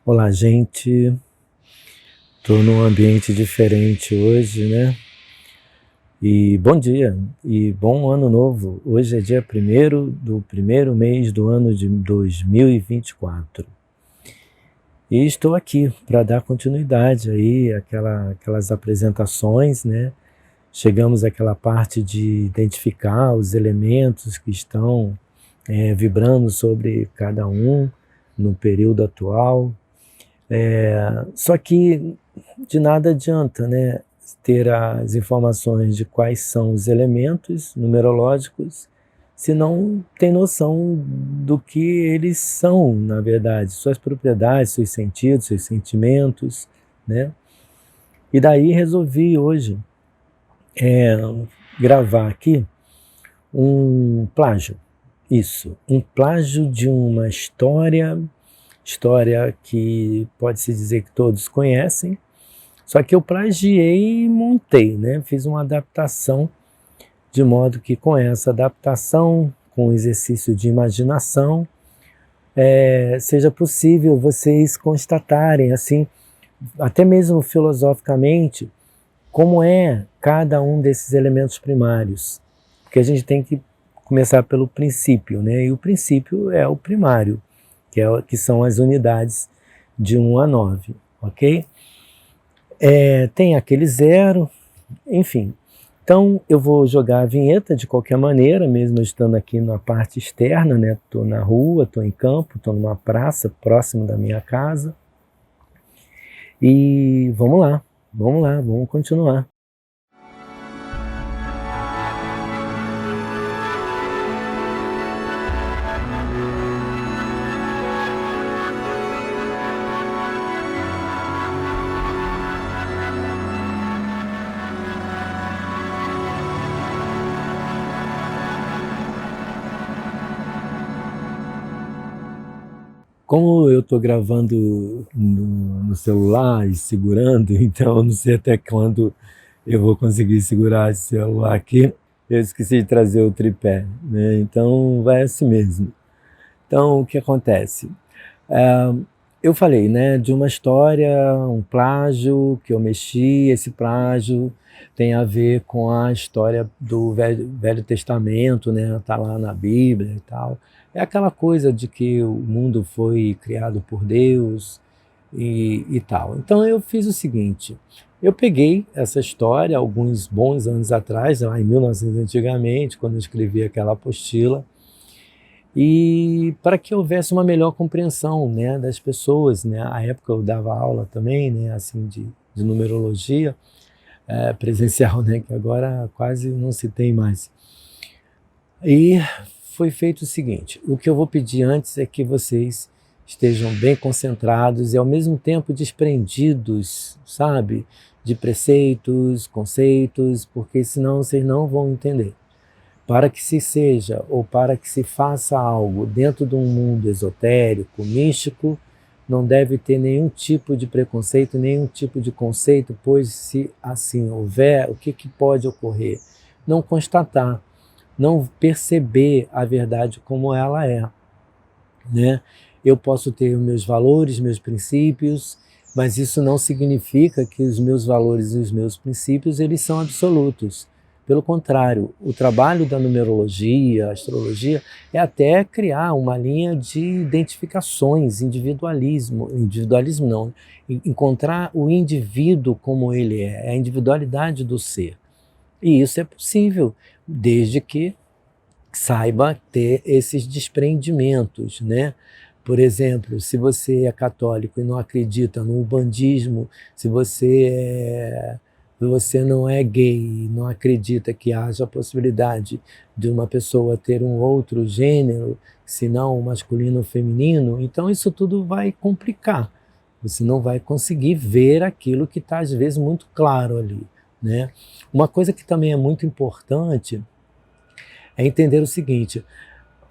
Olá, gente. Estou num ambiente diferente hoje, né? E bom dia e bom ano novo. Hoje é dia 1º do primeiro mês do ano de 2024. E estou aqui para dar continuidade aí aquelas apresentações, né? Chegamos àquela parte de identificar os elementos que estão vibrando sobre cada um no período atual. Só que de nada adianta, né, ter as informações de quais são os elementos numerológicos se não tem noção do que eles são, na verdade, suas propriedades, seus sentidos, seus sentimentos, né? E daí resolvi hoje gravar aqui um plágio. Isso, um plágio de uma história que pode-se dizer que todos conhecem, só que eu plagiei e montei, né? Fiz uma adaptação, de modo que com essa adaptação, com o exercício de imaginação, seja possível vocês constatarem, assim, até mesmo filosoficamente, como é cada um desses elementos primários. Porque a gente tem que começar pelo princípio, né? E o princípio é o primário, que são as unidades de 1 a 9, ok? Tem aquele zero, enfim. Então eu vou jogar a vinheta de qualquer maneira, mesmo estando aqui na parte externa, né? Estou na rua, estou em campo, estou numa praça próximo da minha casa. E vamos lá, vamos continuar. Como eu estou gravando no celular e segurando, então eu não sei até quando eu vou conseguir segurar esse celular aqui. Eu esqueci de trazer o tripé, né? Então vai assim mesmo. Então o que acontece? Eu falei, né, de uma história, um plágio que eu mexi. Esse plágio tem a ver com a história do Velho Testamento, né? Está lá na Bíblia e tal. É aquela coisa de que o mundo foi criado por Deus e tal. Então eu fiz o seguinte: eu peguei essa história alguns bons anos atrás, lá em 1900 antigamente, quando eu escrevi aquela apostila, e para que houvesse uma melhor compreensão, né, das pessoas, né? À época eu dava aula também, né, assim, de numerologia presencial, né, que agora quase não se tem mais. E foi feito o seguinte: o que eu vou pedir antes é que vocês estejam bem concentrados e ao mesmo tempo desprendidos, sabe, de preceitos, conceitos, porque senão vocês não vão entender. Para que se seja ou para que se faça algo dentro de um mundo esotérico, místico, não deve ter nenhum tipo de preconceito, nenhum tipo de conceito, pois se assim houver, o que pode ocorrer? Não constatar, não perceber a verdade como ela é, né? Eu posso ter os meus valores, meus princípios, mas isso não significa que os meus valores e os meus princípios eles são absolutos. Pelo contrário, o trabalho da numerologia, a astrologia, é até criar uma linha de identificações, individualismo não, encontrar o indivíduo como ele é a individualidade do ser. E isso é possível, desde que saiba ter esses desprendimentos, né? Por exemplo, se você é católico e não acredita no umbandismo, se você não é gay e não acredita que haja a possibilidade de uma pessoa ter um outro gênero, senão o masculino ou feminino, então isso tudo vai complicar. Você não vai conseguir ver aquilo que está, às vezes, muito claro ali, né? Uma coisa que também é muito importante é entender o seguinte: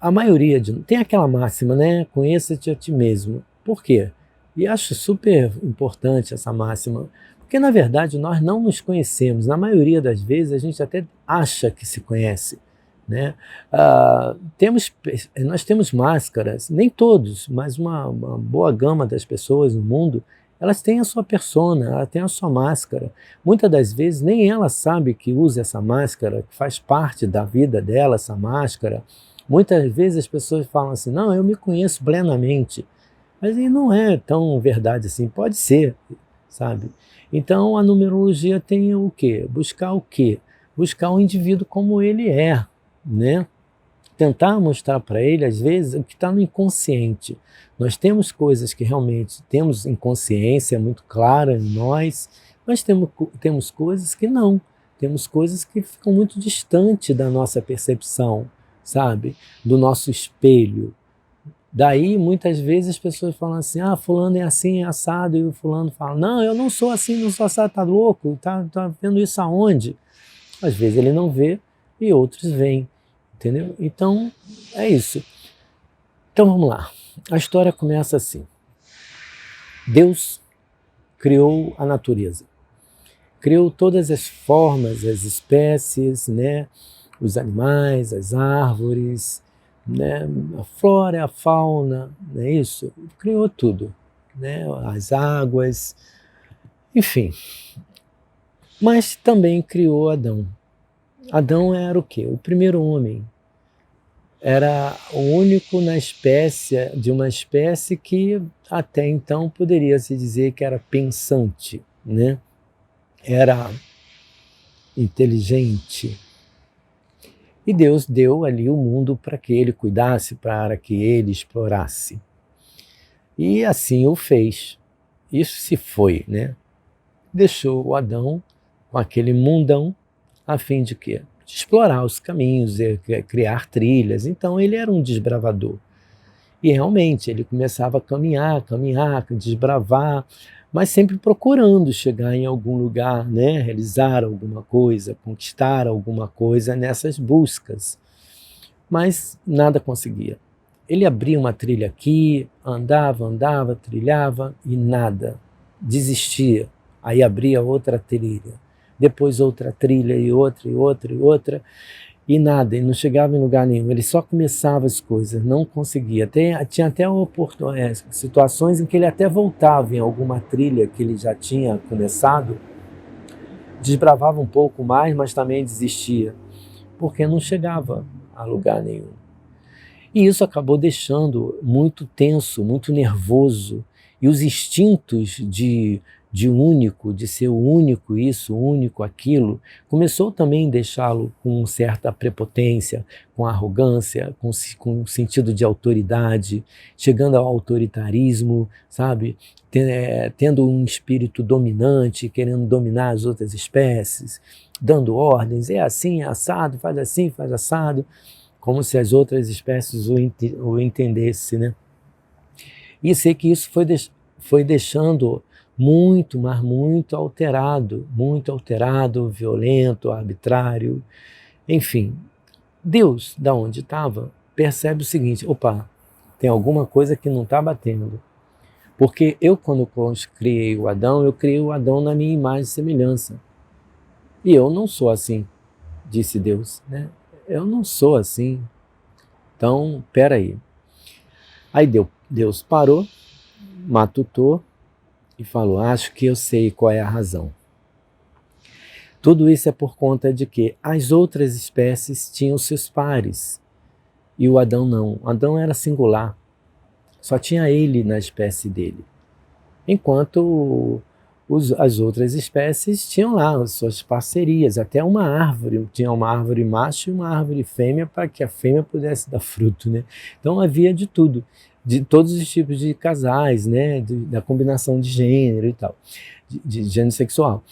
a maioria tem aquela máxima, né? Conheça-te a ti mesmo. Por quê? E acho super importante essa máxima, porque na verdade nós não nos conhecemos. Na maioria das vezes a gente até acha que se conhece, né? Nós temos máscaras, nem todos, mas uma boa gama das pessoas no mundo, elas têm a sua persona, ela tem a sua máscara. Muitas das vezes nem ela sabe que usa essa máscara, que faz parte da vida dela, essa máscara. Muitas vezes as pessoas falam assim, não, eu me conheço plenamente. Mas aí não é tão verdade assim, pode ser, sabe? Então a numerologia tem o quê? Buscar o quê? Buscar o indivíduo como ele é, né? Tentar mostrar para ele, às vezes, o que está no inconsciente. Nós temos coisas que realmente temos inconsciência muito clara em nós, mas temos coisas que não. Temos coisas que ficam muito distantes da nossa percepção, sabe? Do nosso espelho. Daí, muitas vezes, as pessoas falam assim, fulano é assim, é assado, e o fulano fala, não, eu não sou assim, não sou assado, tá louco? Tá vendo isso aonde? Às vezes ele não vê e outros veem, entendeu? Então, é isso. Então, vamos lá. A história começa assim. Deus criou a natureza. Criou todas as formas, as espécies, né? Os animais, as árvores, né? A flora, a fauna, não é isso? Criou tudo, né? As águas, enfim. Mas também criou Adão. Adão era o quê? O primeiro homem. Era o único na espécie, de uma espécie que até então poderia se dizer que era pensante, né? Era inteligente. E Deus deu ali o mundo para que ele cuidasse, para que ele explorasse. E assim o fez. Isso se foi, né? Deixou o Adão com aquele mundão a fim de quê? De explorar os caminhos, criar trilhas. Então ele era um desbravador. E realmente ele começava a caminhar, desbravar, mas sempre procurando chegar em algum lugar, né? Realizar alguma coisa, conquistar alguma coisa nessas buscas. Mas nada conseguia. Ele abria uma trilha aqui, andava, trilhava e nada. Desistia. Aí abria outra trilha. Depois outra trilha e outra. E nada, ele não chegava em lugar nenhum. Ele só começava as coisas, não conseguia. Tinha até situações em que ele até voltava em alguma trilha que ele já tinha começado, desbravava um pouco mais, mas também desistia, porque não chegava a lugar nenhum. E isso acabou deixando muito tenso, muito nervoso. E os instintos de único, de ser o único isso, o único aquilo, começou também a deixá-lo com certa prepotência, com arrogância, com sentido de autoridade, chegando ao autoritarismo, sabe? Tendo um espírito dominante, querendo dominar as outras espécies, dando ordens, é assim, é assado, faz assim, faz assado, como se as outras espécies o entendessem, né? E sei que isso foi deixando muito, mas muito alterado, violento, arbitrário, enfim. Deus, da onde estava, percebe o seguinte, opa, tem alguma coisa que não está batendo. Porque eu, quando criei o Adão, eu criei o Adão na minha imagem e semelhança. E eu não sou assim, disse Deus, né? Eu não sou assim. Então, peraí. Aí Deus parou, matutou e falou, acho que eu sei qual é a razão. Tudo isso é por conta de que as outras espécies tinham seus pares e o Adão não. O Adão era singular, só tinha ele na espécie dele. Enquanto as outras espécies tinham lá as suas parcerias, até uma árvore, tinha uma árvore macho e uma árvore fêmea para que a fêmea pudesse dar fruto, né? Então havia de tudo, de todos os tipos de casais, né? Da combinação de gênero e tal, de gênero sexual.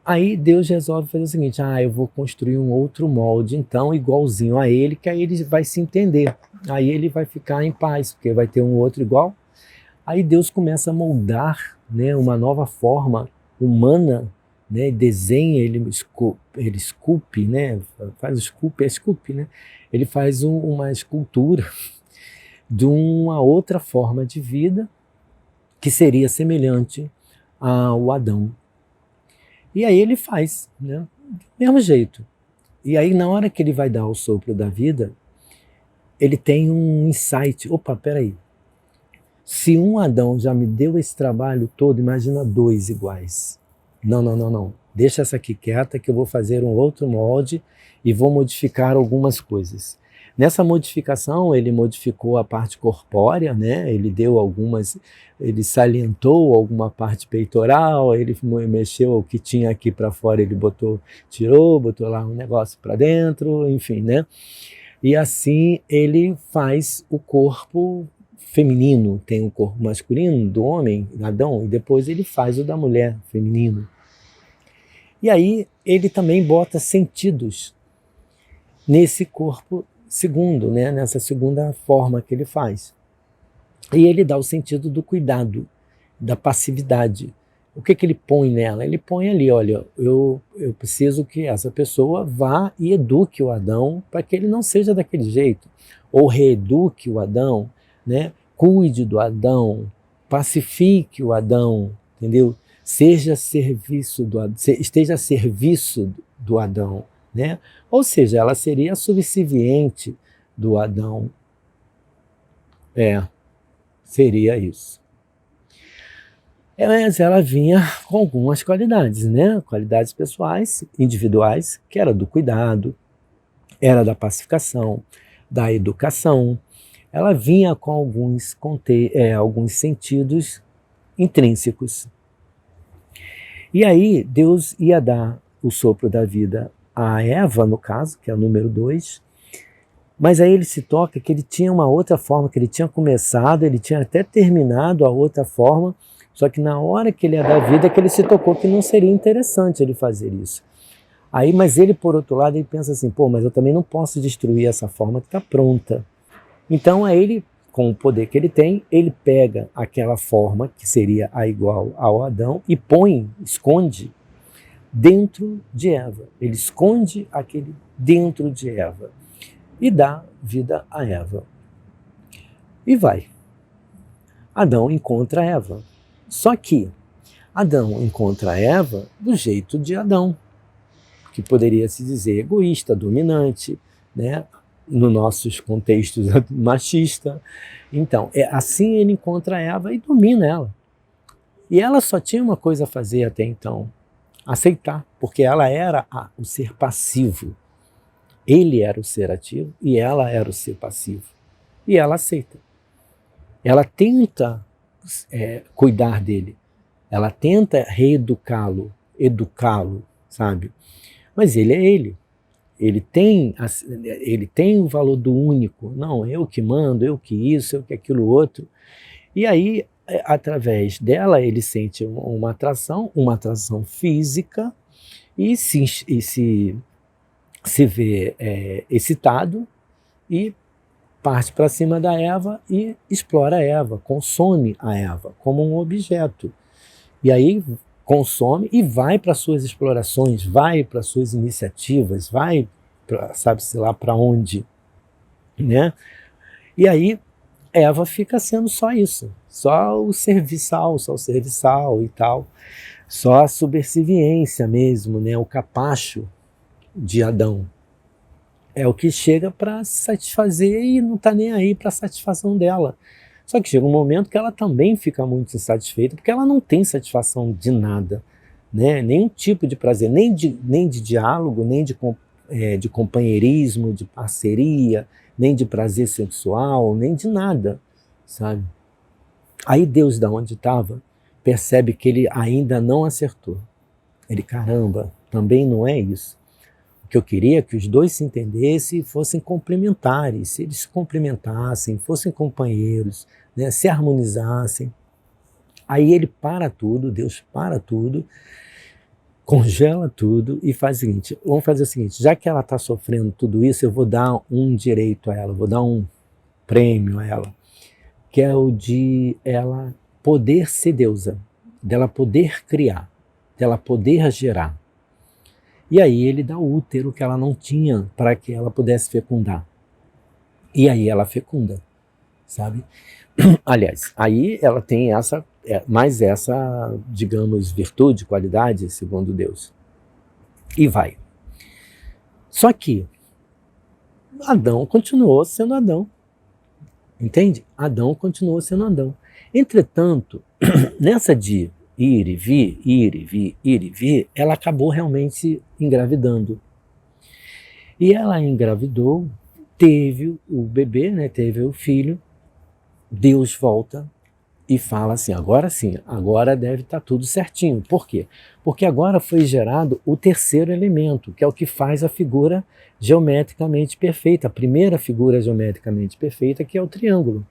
Aí Deus resolve fazer o seguinte, eu vou construir um outro molde, então, igualzinho a ele, que aí ele vai se entender, aí ele vai ficar em paz, porque vai ter um outro igual. Aí Deus começa a moldar, né, uma nova forma humana, né, desenha, ele esculpe, né, esculpe, né, ele faz uma escultura de uma outra forma de vida que seria semelhante ao Adão. E aí ele faz, né, do mesmo jeito. E aí, na hora que ele vai dar o sopro da vida, ele tem um insight. Opa, peraí. Se um Adão já me deu esse trabalho todo, imagina dois iguais. Não, não, não, não. Deixa essa aqui quieta que eu vou fazer um outro molde e vou modificar algumas coisas. Nessa modificação, ele modificou a parte corpórea, né? Ele salientou alguma parte peitoral, ele mexeu o que tinha aqui para fora, ele botou lá um negócio para dentro, enfim, né? E assim ele faz o corpo feminino, tem o corpo masculino do homem, Adão, e depois ele faz o da mulher, feminino. E aí ele também bota sentidos nesse corpo segundo, né? Nessa segunda forma que ele faz. E ele dá o sentido do cuidado, da passividade. O que ele põe nela? Ele põe ali, olha, eu preciso que essa pessoa vá e eduque o Adão para que ele não seja daquele jeito. Ou reeduque o Adão, né? Cuide do Adão, pacifique o Adão, entendeu? Esteja a serviço do Adão, né? Ou seja, ela seria subserviente do Adão. Seria isso. Mas ela vinha com algumas qualidades, né? Qualidades pessoais, individuais, que era do cuidado, era da pacificação, da educação. Ela vinha com alguns sentidos intrínsecos. E aí Deus ia dar o sopro da vida a Eva, no caso, que é o número 2, mas aí ele se toca que ele tinha uma outra forma, que ele tinha começado, ele tinha até terminado a outra forma, só que na hora que ele ia dar vida, que ele se tocou que não seria interessante ele fazer isso. Aí, mas ele, por outro lado, ele pensa assim, mas eu também não posso destruir essa forma que está pronta. Então, aí ele, com o poder que ele tem, ele pega aquela forma, que seria a igual ao Adão, e esconde dentro de Eva. Ele esconde aquele dentro de Eva e dá vida a Eva. E vai. Adão encontra Eva. Só que Adão encontra Eva do jeito de Adão, que poderia se dizer egoísta, dominante, né? Nos nossos contextos machista. Então, assim ele encontra Eva e domina ela. E ela só tinha uma coisa a fazer até então, aceitar, porque ela era o ser passivo. Ele era o ser ativo e ela era o ser passivo. E ela aceita. Ela tenta cuidar dele. Ela tenta reeducá-lo, educá-lo, sabe? Mas ele é ele. Ele tem o valor do único. Não, eu que mando, eu que isso, eu que aquilo outro. E aí, através dela, ele sente uma atração física e se vê excitado e parte para cima da Eva e explora a Eva, consome a Eva como um objeto. E aí consome e vai para suas explorações, vai para suas iniciativas, vai sabe-se lá para onde, né? E aí Eva fica sendo só isso, só o serviçal e tal, só a subserviência mesmo, né? O capacho de Adão. É o que chega para satisfazer e não está nem aí para a satisfação dela. Só que chega um momento que ela também fica muito insatisfeita, porque ela não tem satisfação de nada, né? Nenhum tipo de prazer, nem de diálogo, nem de companheirismo, de parceria, nem de prazer sexual, nem de nada, sabe? Aí Deus, da onde estava, percebe que ele ainda não acertou. Ele, caramba, também não é isso. O que eu queria é que os dois se entendessem e fossem complementares, se eles se complementassem, fossem companheiros, né, se harmonizassem. Aí ele para tudo, Deus para tudo, congela tudo e faz o seguinte, vamos fazer o seguinte, já que ela está sofrendo tudo isso, eu vou dar um direito a ela, vou dar um prêmio a ela, que é o de ela poder ser deusa, dela poder criar, dela poder gerar. E aí ele dá o útero que ela não tinha para que ela pudesse fecundar. E aí ela fecunda, sabe? Aliás, aí ela tem mais essa, digamos, virtude, qualidade, segundo Deus. E vai. Só que Adão continuou sendo Adão. Entende? Adão continuou sendo Adão. Entretanto, nessa de ir e vir, ir e vir, ir e vir, ela acabou realmente engravidando. E ela engravidou, teve o bebê, né, teve o filho. Deus volta e fala assim, sim, agora deve estar tudo certinho. Por quê? Porque agora foi gerado o terceiro elemento, que é o que faz a figura geometricamente perfeita, a primeira figura geometricamente perfeita, que é o triângulo,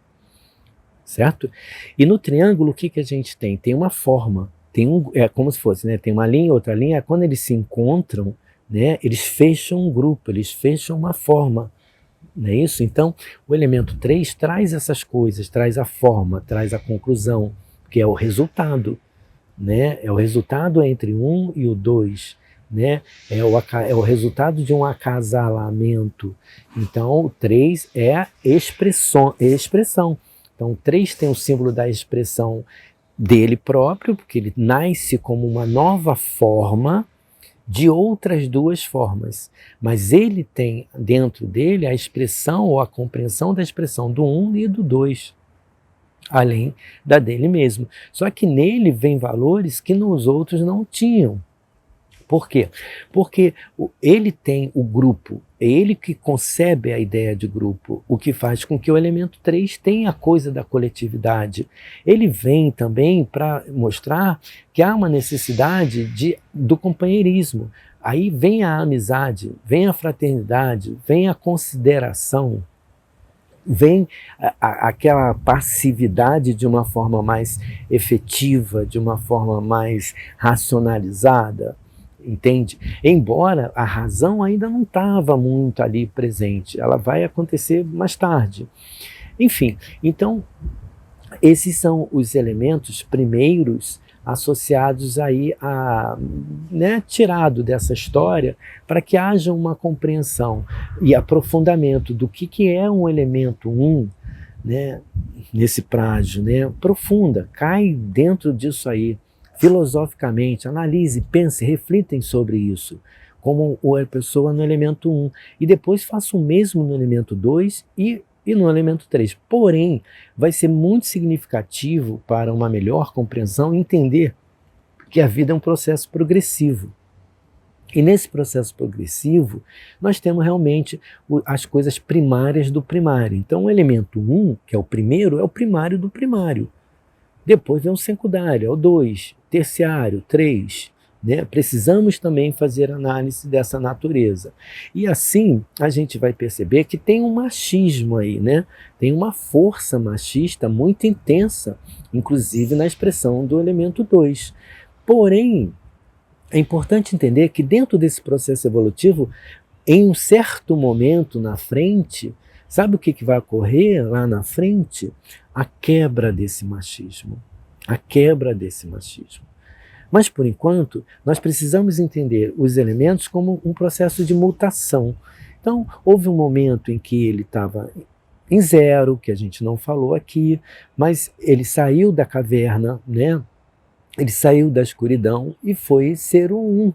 certo? E no triângulo o que a gente tem? Tem uma forma, é como se fosse, né, tem uma linha, outra linha, quando eles se encontram, né, eles fecham um grupo, eles fecham uma forma. Não é isso? Então, o elemento 3 traz essas coisas, traz a forma, traz a conclusão, que é o resultado. Né? É o resultado entre o 1 e o 2. Né? É o resultado de um acasalamento. Então, o 3 é a expressão. Então, o 3 tem o símbolo da expressão dele próprio, porque ele nasce como uma nova forma de outras duas formas, mas ele tem dentro dele a expressão ou a compreensão da expressão do 1 e do 2, além da dele mesmo. Só que nele vem valores que nos outros não tinham. Por quê? Porque ele tem o grupo, é ele que concebe a ideia de grupo, o que faz com que o elemento 3 tenha a coisa da coletividade. Ele vem também para mostrar que há uma necessidade do companheirismo. Aí vem a amizade, vem a fraternidade, vem a consideração, vem aquela passividade de uma forma mais efetiva, de uma forma mais racionalizada. Entende? Embora a razão ainda não estava muito ali presente, ela vai acontecer mais tarde. Enfim, então esses são os elementos primeiros associados aí né, tirado dessa história para que haja uma compreensão e aprofundamento do que é um elemento 1, né, nesse prádio, né, profunda, cai dentro disso aí. Filosoficamente, analise, pense, reflitem sobre isso, como a pessoa no elemento 1, e depois faça o mesmo no elemento 2 e no elemento 3. Porém, vai ser muito significativo para uma melhor compreensão entender que a vida é um processo progressivo. E nesse processo progressivo, nós temos realmente as coisas primárias do primário. Então, o elemento 1, que é o primário do primário. Depois vem o secundário, é o 2, terciário, 3. Né? Precisamos também fazer análise dessa natureza. E assim a gente vai perceber que tem um machismo aí, né? Tem uma força machista muito intensa, inclusive na expressão do elemento 2. Porém, é importante entender que dentro desse processo evolutivo, em um certo momento na frente, sabe o que vai ocorrer lá na frente? A quebra desse machismo. A quebra desse machismo. Mas, por enquanto, nós precisamos entender os elementos como um processo de mutação. Então, houve um momento em que ele estava em zero, que a gente não falou aqui, mas ele saiu da caverna, né? Ele saiu da escuridão e foi ser o 1.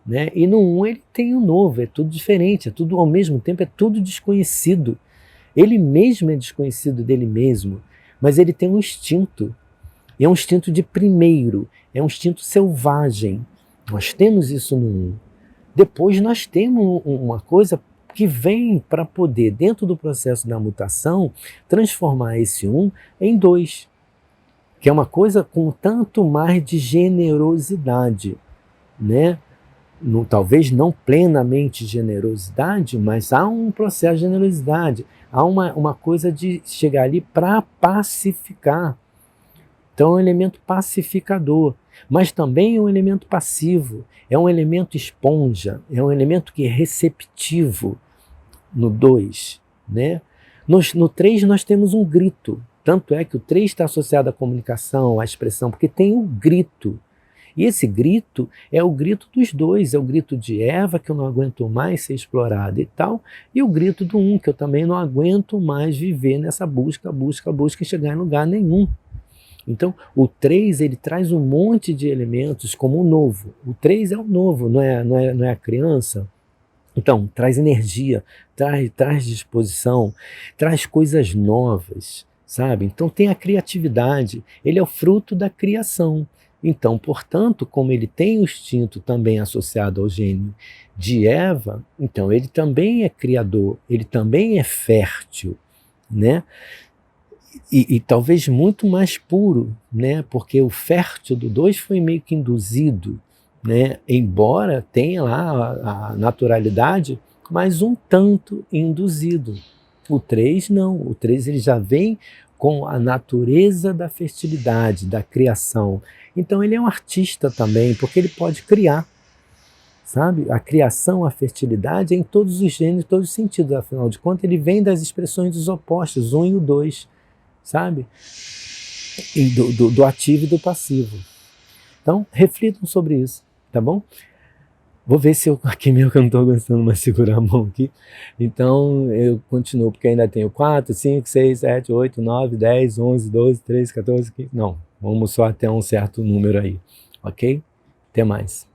Né? E no 1 ele tem o novo, é tudo diferente, é tudo ao mesmo tempo, é tudo desconhecido. Ele mesmo é desconhecido dele mesmo, mas ele tem um instinto. E é um instinto de primeiro, é um instinto selvagem. Nós temos isso no 1. Depois nós temos uma coisa que vem para poder, dentro do processo da mutação, transformar esse 1 em 2. Que é uma coisa com tanto mais de generosidade, né? Talvez não plenamente generosidade, mas há um processo de generosidade, há uma coisa de chegar ali para pacificar. Então é um elemento pacificador, mas também é um elemento passivo, é um elemento esponja, é um elemento que é receptivo no 2. Né? No 3 nós temos um grito, tanto é que o 3 está associado à comunicação, à expressão, porque tem um grito. E esse grito é o grito dos 2, é o grito de Eva, que eu não aguento mais ser explorada e tal, e o grito do 1, que eu também não aguento mais viver nessa busca e chegar em lugar nenhum. Então, o 3 ele traz um monte de elementos como o novo. O 3 é o novo, não é a criança. Então, traz energia, traz disposição, traz coisas novas, sabe? Então, tem a criatividade, ele é o fruto da criação. Então, portanto, como ele tem o instinto também associado ao gênio de Eva, então ele também é criador, ele também é fértil, né? E talvez muito mais puro, né? Porque o fértil do 2 foi meio que induzido, né? Embora tenha lá a naturalidade, mas um tanto induzido. O 3 não, o 3 ele já vem com a natureza da fertilidade, da criação. Então ele é um artista também, porque ele pode criar, sabe? A criação, a fertilidade é em todos os gêneros, em todos os sentidos, afinal de contas ele vem das expressões dos opostos, 1 e o 2, sabe? E do ativo e do passivo. Então, reflitam sobre isso, tá bom? Vou ver se eu aqui mesmo que eu não estou gostando mais de segurar a mão aqui. Então, eu continuo, porque ainda tenho 4, 5, 6, 7, 8, 9, 10, 11, 12, 13, 14, 15. Não, vamos só até um certo número aí, ok? Até mais.